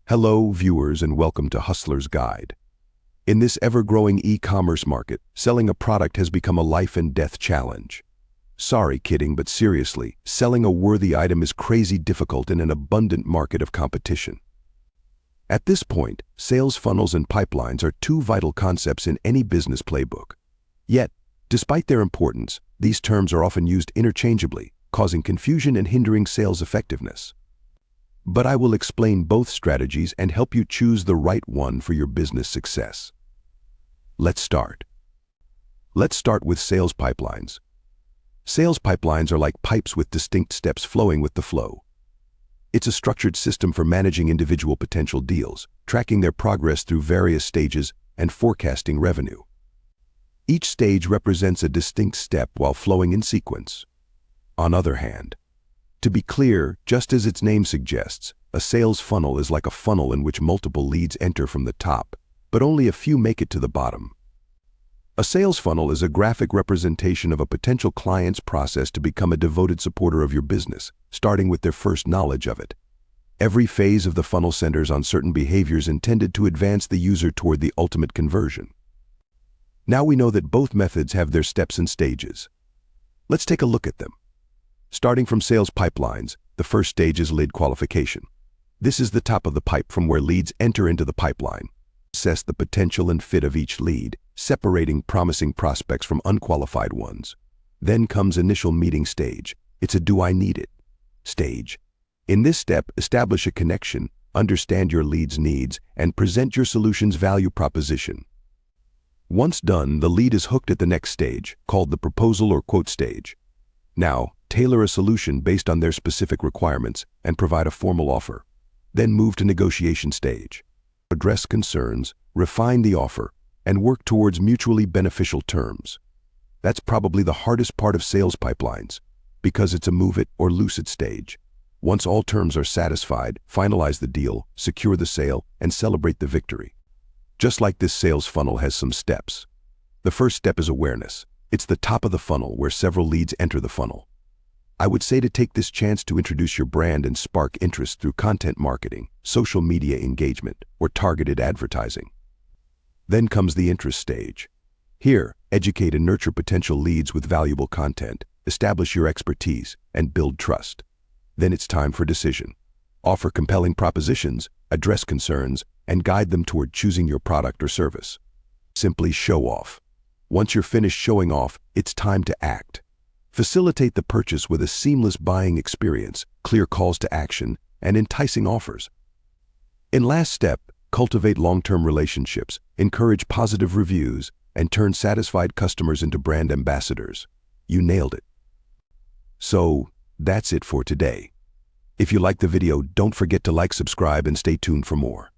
Hello, viewers, and welcome to Hustler's Guide. In this ever-growing e-commerce market, selling a product has become a life-and-death challenge. Sorry, kidding, but seriously, selling a worthy item is crazy difficult in an abundant market of competition. At this point, sales funnels and pipelines are two vital concepts in any business playbook. Yet, despite their importance, these terms are often used interchangeably, causing confusion and hindering sales effectiveness. But I will explain both strategies and help you choose the right one for your business success. Let's start. Let's start with sales pipelines. Sales pipelines are like pipes with distinct steps flowing with the flow. It's a structured system for managing individual potential deals, tracking their progress through various stages, and forecasting revenue. Each stage represents a distinct step while flowing in sequence. On the other hand, to be clear, just as its name suggests, a sales funnel is like a funnel in which multiple leads enter from the top, but only a few make it to the bottom. A sales funnel is a graphic representation of a potential client's process to become a devoted supporter of your business, starting with their first knowledge of it. Every phase of the funnel centers on certain behaviors intended to advance the user toward the ultimate conversion. Now we know that both methods have their steps and stages. Let's take a look at them. Starting from sales pipelines, the first stage is lead qualification. This is the top of the pipe from where leads enter into the pipeline. Assess the potential and fit of each lead, separating promising prospects from unqualified ones. Then comes initial meeting stage. It's a "do I need it" stage. In this step, establish a connection, understand your lead's needs, and present your solution's value proposition. Once done, the lead is hooked at the next stage, called the proposal or quote stage. Now, tailor a solution based on their specific requirements and provide a formal offer. Then move to negotiation stage. Address concerns, refine the offer, and work towards mutually beneficial terms. That's probably the hardest part of sales pipelines, because it's a move it or lose it stage. Once all terms are satisfied, finalize the deal, secure the sale, and celebrate the victory. Just like this sales funnel has some steps. The first step is awareness. It's the top of the funnel where several leads enter the funnel. I would say to take this chance to introduce your brand and spark interest through content marketing, social media engagement, or targeted advertising. Then comes the interest stage. Here, educate and nurture potential leads with valuable content, establish your expertise, and build trust. Then it's time for decision. Offer compelling propositions, address concerns, and guide them toward choosing your product or service. Simply show off. Once you're finished showing off, it's time to act. Facilitate the purchase with a seamless buying experience, clear calls to action, and enticing offers. In last step, cultivate long-term relationships, encourage positive reviews, and turn satisfied customers into brand ambassadors. You nailed it. So, that's it for today. If you liked the video, don't forget to like, subscribe, and stay tuned for more.